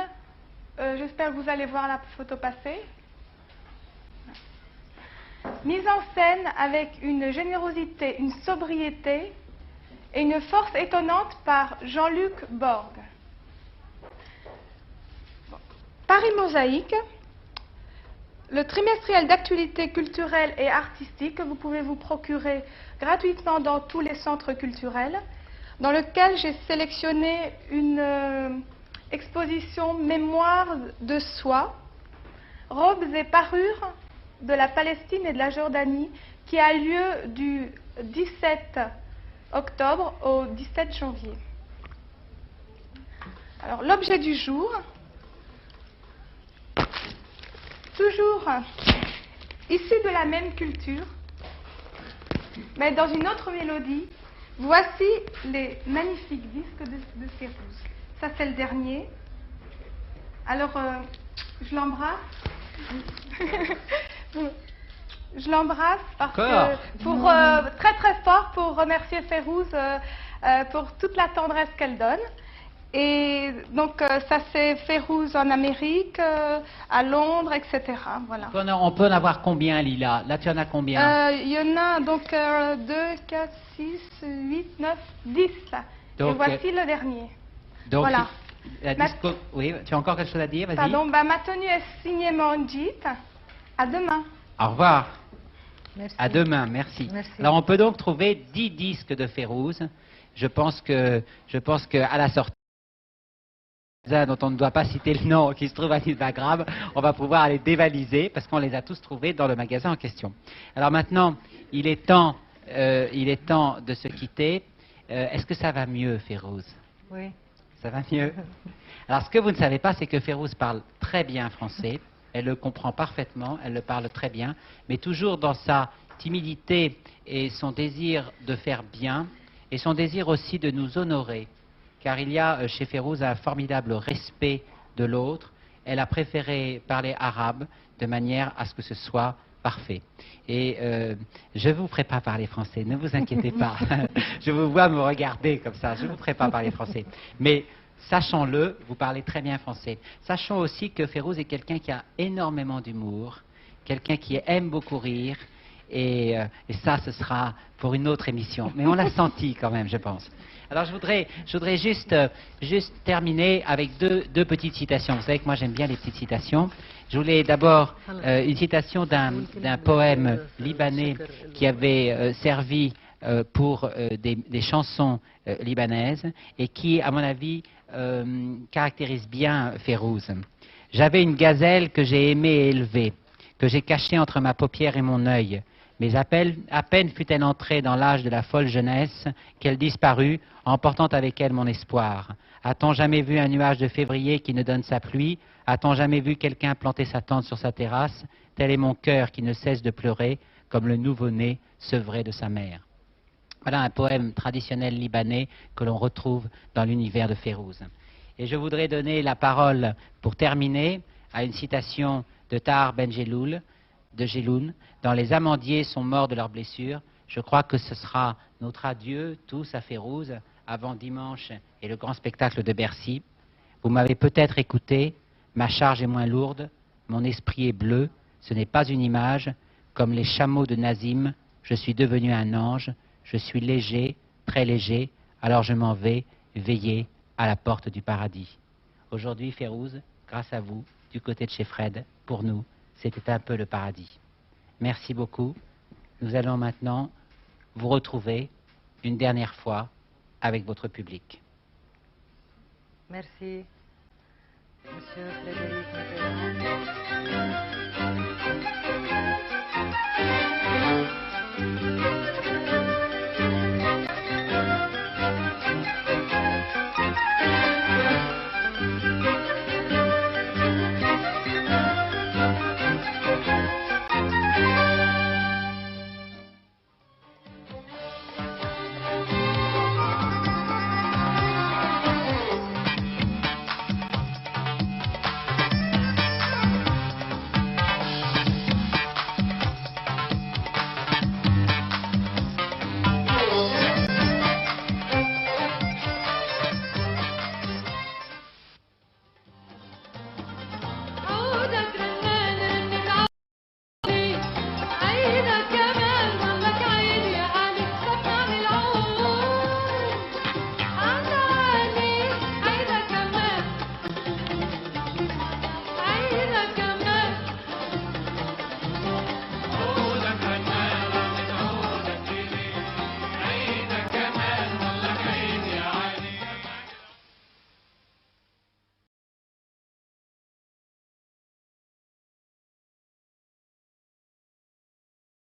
J'espère que vous allez voir la photo passer. Mise en scène avec une générosité, une sobriété et une force étonnante par Jean-Luc Borg. Paris Mosaïque, le trimestriel d'actualité culturelle et artistique que vous pouvez vous procurer gratuitement dans tous les centres culturels, dans lequel j'ai sélectionné une exposition mémoire de soie, robes et parures de la Palestine et de la Jordanie, qui a lieu du 17 octobre au 17 janvier. Alors, l'objet du jour, toujours issu de la même culture, mais dans une autre mélodie, voici les magnifiques disques de Férouz. Ça, c'est le dernier. Alors, je l'embrasse. Je l'embrasse parce que très très fort pour remercier Férouz pour toute la tendresse qu'elle donne. Et donc ça c'est Férouz en Amérique, à Londres, etc. Voilà. On peut en avoir combien, Lila? Là tu en as combien? Il y en a donc 2, 4, 6, 8, 9, 10. Donc, et voici le dernier. Donc, voilà. Oui, tu as encore quelque chose à dire? Vas-y. Pardon, ma tenue est signée Manjit. À demain. Au revoir. Merci. À demain, merci. Merci. Alors on peut donc trouver 10 disques de Férouz. Je pense que à la sortie, dont on ne doit pas citer le nom, qui se trouve à Instagram, on va pouvoir les dévaliser parce qu'on les a tous trouvés dans le magasin en question. Alors maintenant, il est temps de se quitter. Est-ce que ça va mieux, Férouz? Oui. Ça va mieux? Alors ce que vous ne savez pas, c'est que Férouz parle très bien français. Elle le comprend parfaitement, elle le parle très bien, mais toujours dans sa timidité et son désir de faire bien, et son désir aussi de nous honorer. Car il y a chez Férouz un formidable respect de l'autre. Elle a préféré parler arabe de manière à ce que ce soit parfait. Et je ne vous ferai pas parler français, ne vous inquiétez pas. Je vous vois me regarder comme ça, je ne vous ferai pas parler français. Mais sachons-le, vous parlez très bien français. Sachons aussi que Férouz est quelqu'un qui a énormément d'humour, quelqu'un qui aime beaucoup rire, et ça, ce sera pour une autre émission. Mais on l'a senti quand même, je pense. Alors je voudrais juste terminer avec deux petites citations. Vous savez que moi j'aime bien les petites citations. Je voulais d'abord une citation d'un poème libanais qui avait servi pour des chansons libanaises et qui, à mon avis, caractérise bien Férouz. J'avais une gazelle que j'ai aimée et élevée, que j'ai cachée entre ma paupière et mon œil. Mais à peine fut-elle entrée dans l'âge de la folle jeunesse qu'elle disparut, emportant avec elle mon espoir. A-t-on jamais vu un nuage de février qui ne donne sa pluie? A-t-on jamais vu quelqu'un planter sa tente sur sa terrasse? Tel est mon cœur qui ne cesse de pleurer, comme le nouveau-né sevré de sa mère. Voilà un poème traditionnel libanais que l'on retrouve dans l'univers de Férouz. Et je voudrais donner la parole, pour terminer, à une citation de Tahar Ben Jelloun, dans Les amandiers sont morts de leurs blessures. Je crois que ce sera notre adieu tous à Férouz avant dimanche et le grand spectacle de Bercy. Vous m'avez peut-être écouté, ma charge est moins lourde, mon esprit est bleu, ce n'est pas une image, comme les chameaux de Nazim, je suis devenu un ange, je suis léger, très léger, alors je m'en vais veiller à la porte du paradis. Aujourd'hui, Férouz, grâce à vous, du côté de chez Fred, pour nous, c'était un peu le paradis. Merci beaucoup. Nous allons maintenant vous retrouver une dernière fois avec votre public. Merci, Monsieur Frédéric Mitterrand.